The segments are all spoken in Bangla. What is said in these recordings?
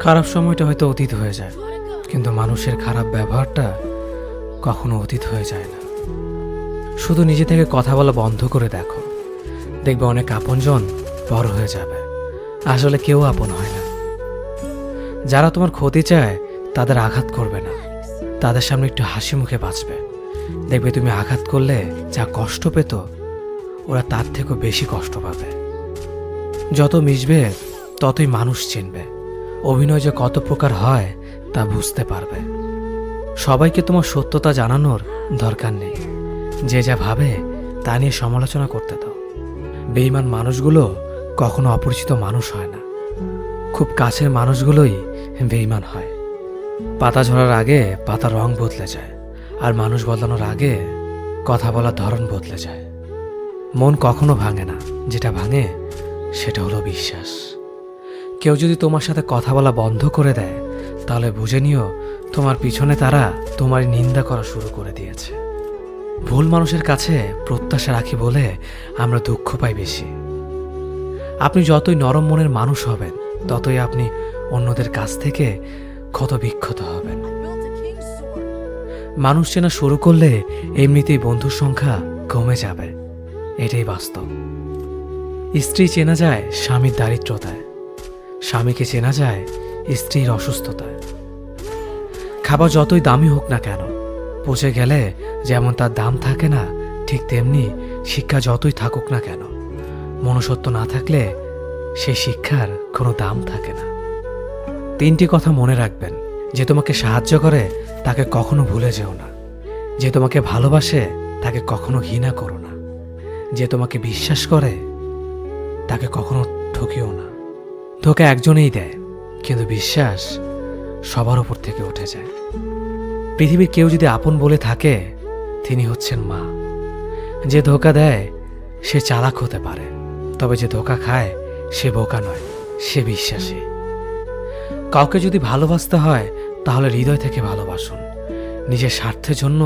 খারাপ সময়টা হয়তো অতীত হয়ে যায়, কিন্তু মানুষের খারাপ ব্যবহারটা কখনো অতীত হয়ে যায় না। শুধু নিজে থেকে কথা বলা বন্ধ করে দেখো, দেখবে অনেক আপনজন বড় হয়ে যাবে। আসলে কেউ আপন হয় না। যারা তোমার ক্ষতি চায় তাদের আঘাত করবে না, তাদের সামনে একটু হাসি মুখে বাঁচবে। দেখবে তুমি আঘাত করলে যা কষ্ট পেত, ওরা তার থেকেও বেশি কষ্ট পাবে। যত মিশবে ততই মানুষ চিনবে, অভিনয় যে কত প্রকার হয় তা বুঝতে পারবে। সবাইকে তোমার সত্যতা জানানোর দরকার নেই, যে যা ভাবে তা নিয়ে সমালোচনা করতে দাও। বেঈমান মানুষগুলো কখনো অপরিচিত মানুষ হয় না, খুব কাছের মানুষগুলোই বেঈমান হয়। পাতা ঝরার আগে পাতার রং বদলে যায়, আর মানুষ বদলানোর আগে কথা বলার ধরন বদলে যায়। মন কখনো ভাঙে না, যেটা ভাঙে সেটা হলো বিশ্বাস। কেউ যদি তোমার সাথে কথা বলা বন্ধ করে দেয়, তাহলে বুঝে নিও তোমার পিছনে তারা তোমার নিন্দা করা শুরু করে দিয়েছে। ভুল মানুষের কাছে প্রত্যাশা রাখি বলে আমরা দুঃখ পাই বেশি। আপনি যতই নরম মনের মানুষ হবেন, ততই আপনি অন্যদের কাছ থেকে ক্ষত বিক্ষত হবেন। মানুষ চেনা শুরু করলে এমনিতেই বন্ধুর সংখ্যা কমে যাবে, এটাই বাস্তব। স্ত্রী চেনা যায় স্বামীর দারিদ্রতায়, স্বামীকে চেনা যায় স্ত্রীর অসুস্থতায়। খাবার যতই দামি হোক না কেন, পচে গেলে যেমন তার দাম থাকে না, ঠিক তেমনি শিক্ষা যতই থাকুক না কেন, মনুষ্যত্ব না থাকলে সেই শিক্ষার কোনো দাম থাকে না। 3টি কথা মনে রাখবেন: যে তোমাকে সাহায্য করে তাকে কখনো ভুলে যেও না, যে তোমাকে ভালোবাসে তাকে কখনো ঘৃণা করো না, যে তোমাকে বিশ্বাস করে তাকে কখনো ঠকিও না। ধোঁকা একজনেই দেয়, কিন্তু বিশ্বাস সবার উপর থেকে উঠে যায়। পৃথিবীর কেউ যদি আপন বলে থাকে, তিনি হচ্ছেন মা। যে ধোঁকা দেয় সে চালাক হতে পারে, তবে যে ধোঁকা খায় সে বোকা নয়, সে বিশ্বাসী। কাউকে যদি ভালোবাসতে হয় তাহলে হৃদয় থেকে ভালোবাসুন। নিজের স্বার্থের জন্য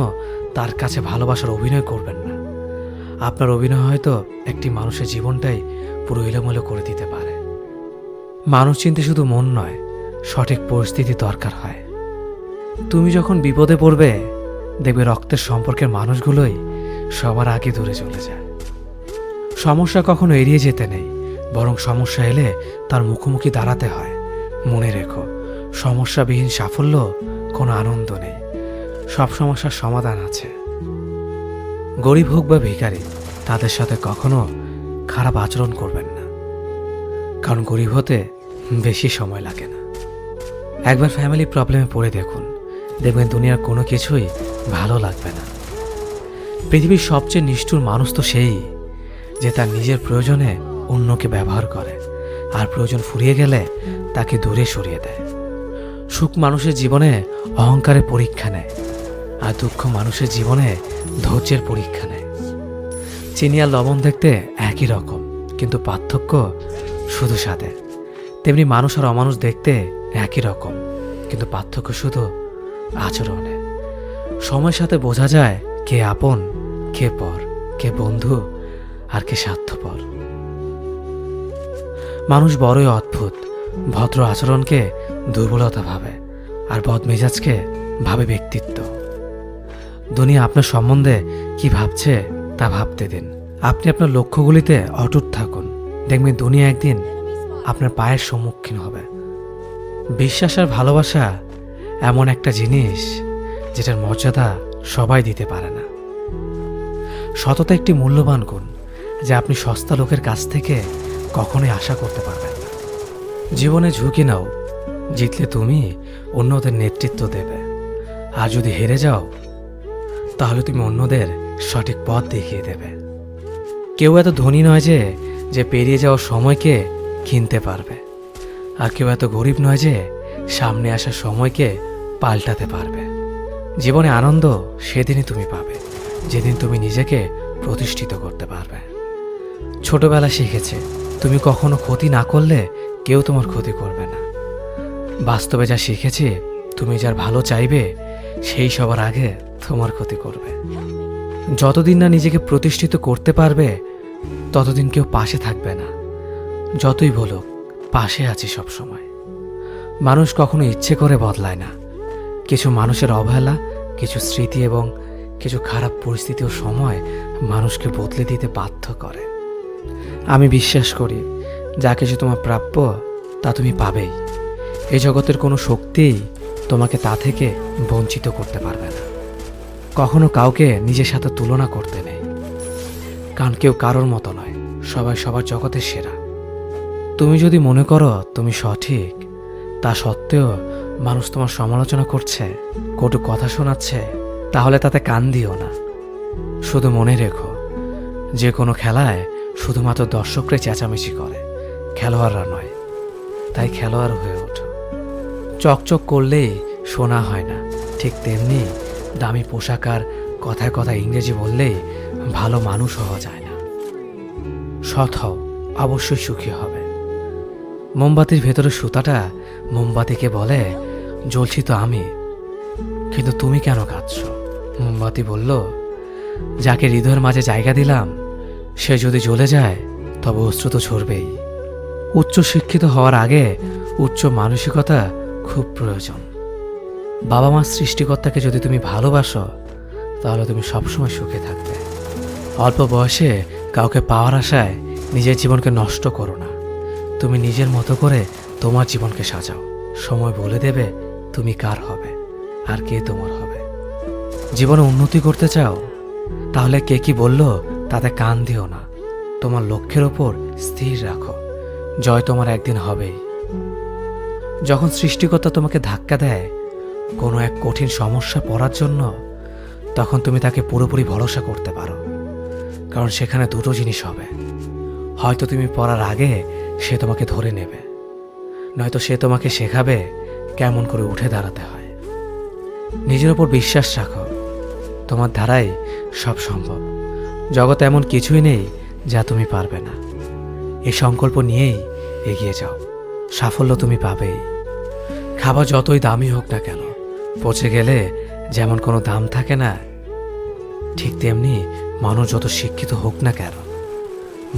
তার কাছে ভালোবাসার অভিনয় করবেন না। আপনার অভিনয় হয়তো একটি মানুষের জীবনটাই পুরো এলোমেলো করে দিতে পারে। মানুষ চিনতে শুধু মন নয়, সঠিক পরিস্থিতি দরকার হয়। তুমি যখন বিপদে পড়বে, দেখবে রক্তের সম্পর্কের মানুষগুলোই সবার আগে দূরে চলে যায়। সমস্যা কখনো এড়িয়ে যেতে নেই, বরং সমস্যা এলে তার মুখোমুখি দাঁড়াতে হয়। মনে রেখো, সমস্যাবিহীন সাফল্য কোনো আনন্দ নেই, সব সমস্যার সমাধান আছে। গরিব হোক বা ভিখারি, তাদের সাথে কখনো খারাপ আচরণ করবেন না, কারণ গরিব হতে বেশি সময় লাগে না। একবার ফ্যামিলি প্রবলেমে পড়ে দেখুন, দেখবেন দুনিয়ার কোনো কিছুই ভালো লাগবে না। পৃথিবীর সবচেয়ে নিষ্ঠুর মানুষ তো সেই, যে তার নিজের প্রয়োজনে অন্যকে ব্যবহার করে, আর প্রয়োজন ফুরিয়ে গেলে তাকে দূরে সরিয়ে দেয়। সুখ মানুষের জীবনে অহংকারের পরীক্ষা নেয়, আর দুঃখ মানুষের জীবনে ধৈর্যের পরীক্ষা নেয়। চিনি আর লবণ দেখতে একই রকম, কিন্তু পার্থক্য শুধু স্বাদে। তেমনি মানুষ আর অমানুষ দেখতে একই রকম, কিন্তু পার্থক্য শুধু আচরণে। সময়ের সাথে বোঝা যায় কে আপন, কে পর, কে বন্ধু আর কে স্বার্থপর। মানুষ বড়ই অদ্ভুত, ভদ্র আচরণকে দুর্বলতা ভাবে, আর বদমেজাজকে ভাবে ব্যক্তিত্ব। দুনিয়া আপনার সম্বন্ধে কি ভাবছে তা ভাবতে দিন। আপনি আপনার লক্ষ্যগুলিতে অটুট থাকুন, দেখবেন দুনিয়া একদিন আপনার পায়ের সম্মুখীন হবে। বিশ্বাস আর ভালোবাসা এমন একটা জিনিস যেটার মর্যাদা সবাই দিতে পারে না। সততা একটি মূল্যবান গুণ, যা আপনি সস্তা লোকের কাছ থেকে কখনোই আশা করতে পারবেন না। জীবনে ঝুঁকি নাও, জিতলে তুমি অন্যদের নেতৃত্ব দেবে, আর যদি হেরে যাও তাহলে তুমি অন্যদের সঠিক পথ দেখিয়ে দেবে। কেউ এত ধনী নয় যে পেরিয়ে যাওয়ার সময়কে কিনতে পারবে, আর কেউ এত গরিব নয় যে সামনে আসার সময়কে পাল্টাতে পারবে। জীবনে আনন্দ সেদিনই তুমি পাবে, যেদিন তুমি নিজেকে প্রতিষ্ঠিত করতে পারবে। ছোটবেলা শিখেছে, তুমি কখনো ক্ষতি না করলে কেউ তোমার ক্ষতি করবে না। বাস্তবে যা শিখেছি, তুমি যার ভালো চাইবে সেই সবার আগে তোমার ক্ষতি করবে। যতদিন না নিজেকে প্রতিষ্ঠিত করতে পারবে, ততদিন কেউ পাশে থাকবে না। যতই বলুক পাশে আছি সব সময়। মানুষ কখনো ইচ্ছে করে বদলায় না। কিছু মানুষের অবহেলা, কিছু স্মৃতি এবং কিছু খারাপ পরিস্থিতি ও সময় মানুষকে বদলে দিতে বাধ্য করে। আমি বিশ্বাস করি যা কিছু তোমার প্রাপ্য তা তুমি পাবেই। এই জগতের কোনো শক্তিই তোমাকে তা থেকে বঞ্চিত করতে পারবে না। কখনো কাউকে নিজের সাথে তুলনা করতে নেই, কারণ কেউ কারোর মতো নয়, সবাই সবার জগতের সেরা। তুমি যদি মনে করো তুমি সঠিক, তা সত্ত্বেও মানুষ তোমার সমালোচনা করছে, কটু কথা শোনাচ্ছে, তাহলে তাতে কান দিও না। শুধু মনে রেখো, যে কোনো খেলায় শুধুমাত্র দর্শকরাই চেঁচামেচি করে, খেলোয়াড়রা নয়। তাই খেলোয়াড় হয়ে ওঠো। চকচক করলেই শোনা হয় না, ঠিক তেমনি দামি পোশাক আর কথায় কথায় ইংরেজি বললেই ভালো মানুষ হওয়া যায় না। সৎ হও, অবশ্যই সুখী হবে। মোমবাতির ভেতরে সুতাটা মোমবাতিকে বলে, জ্বলছি তো আমি, কিন্তু তুমি কেন কাঁদছ? মোমবাতি বলল, যাকে হৃদয়ের মাঝে জায়গা দিলাম সে যদি জ্বলে যায় তবে অশ্রু তো ঝরবেই। উচ্চ শিক্ষিত হওয়ার আগে উচ্চ মানসিকতা খুব প্রয়োজন। বাবা মার সৃষ্টিকর্তাকে যদি তুমি ভালোবাসো তাহলে তুমি সবসময় সুখে থাকবে। অল্প বয়সে কাউকে পাওয়ার আশায় নিজের জীবনকে নষ্ট করো না। তুমি নিজের মতো করে তোমার জীবনকে সাজাও। সময় বলে দেবে তুমি কার হবে আর কে তোমার হবে। জীবনে উন্নতি করতে চাও, তাহলে কে কি বলল তাতে কান দিও না। তোমার লক্ষ্যের ওপর স্থির রাখো, জয় তোমার একদিন হবেই। যখন সৃষ্টিকর্তা তোমাকে ধাক্কা দেয় কোনো এক কঠিন সমস্যা পড়ার জন্য, তখন তুমি তাকে পুরোপুরি ভরসা করতে পারো, কারণ সেখানে দুটো জিনিস হবে। হয়তো তুমি পড়ার আগে সে তোমাকে ধরে নেবে, নয়তো সে তোমাকে শেখাবে কেমন করে উঠে দাঁড়াতে হয়। নিজের ওপর বিশ্বাস রাখো, তোমার দ্বারাই সব সম্ভব। জগতে এমন কিছুই নেই যা তুমি পারবে না। এই সংকল্প নিয়েই এগিয়ে যাও, সাফল্য তুমি পাবেই। খাবার যতই দামি হোক না কেন, পচে গেলে যেমন কোনো দাম থাকে না, ঠিক তেমনি মানুষ যত শিক্ষিত হোক না কেন,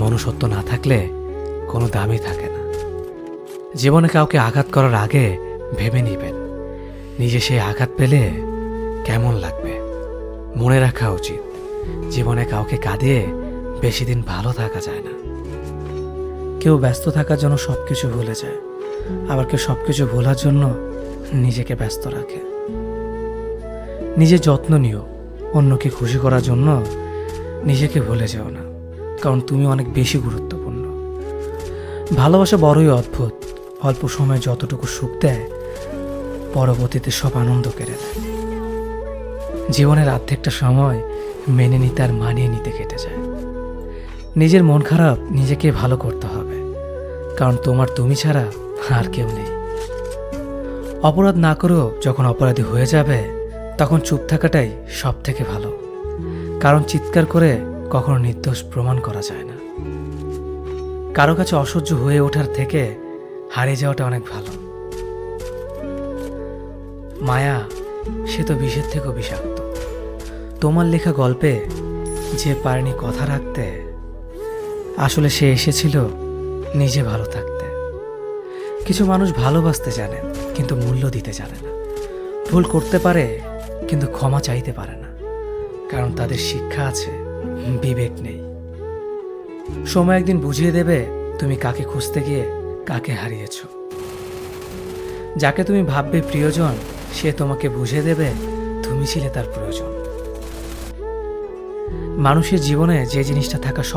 মনুষ্যত্ব না থাকলে কোনো দামই থাকে না। জীবনে কাউকে আঘাত করার আগে ভেবে নিবেন নিজে সেই আঘাত পেলে কেমন লাগবে। মনে রাখা উচিত, জীবনে কাউকে কাঁদিয়ে বেশি দিন ভালো থাকা যায় না। কেউ ব্যস্ত থাকার জন্য সবকিছু ভুলে যায়, আবার কেউ সবকিছু ভোলার জন্য নিজেকে ব্যস্ত রাখে। নিজের যত্ন নিও, অন্যকে খুশি করার জন্য নিজেকে ভুলে যেও না, কারণ তুমি অনেক বেশি গুরুত্বপূর্ণ। ভালোবাসা বড়ই অদ্ভুত, অল্প সময়ে যতটুকু সুখ দেয় পরবর্তীতে সব আনন্দ কেড়ে নেয়। জীবনের অর্ধেকটা সময় মেনে নিতে আর মানিয়ে নিতে কেটে যায়। নিজের মন খারাপ নিজেকে ভালো করতে হবে, কারণ তোমার তুমি ছাড়া আর কেউ নেই। অপরাধ না করেও যখন অপরাধী হয়ে যাবে তখন চুপ থাকাটাই সব থেকে ভালো, কারণ চিৎকার করে কখনো নির্দোষ প্রমাণ করা যায় না। কারো কাছে অসহ্য হয়ে ওঠার থেকে হারিয়ে যাওয়াটা অনেক ভালো। মায়া সে তো বিষের থেকেও বিষাক্ত। তোমার লেখা গল্পে যে পারেনি কথা রাখতে, আসলে সে এসেছিল নিজে ভালো থাকতে। কিছু মানুষ ভালোবাসতে জানে কিন্তু মূল্য দিতে জানে না। ভুল করতে পারে কিন্তু ক্ষমা চাইতে পারে না, কারণ তাদের শিক্ষা আছে, বিবেক নেই। সময় একদিন বুঝিয়ে দেবে তুমি কাকে খুঁজতে গিয়ে কাকে হারিয়েছ। যাকে তুমি ভাববে প্রিয়জন, সে তোমাকে বুঝিয়ে দেবে তুমি ছিলে তার প্রয়োজন। মানুষের জীবনে যে জিনিসটা থাকা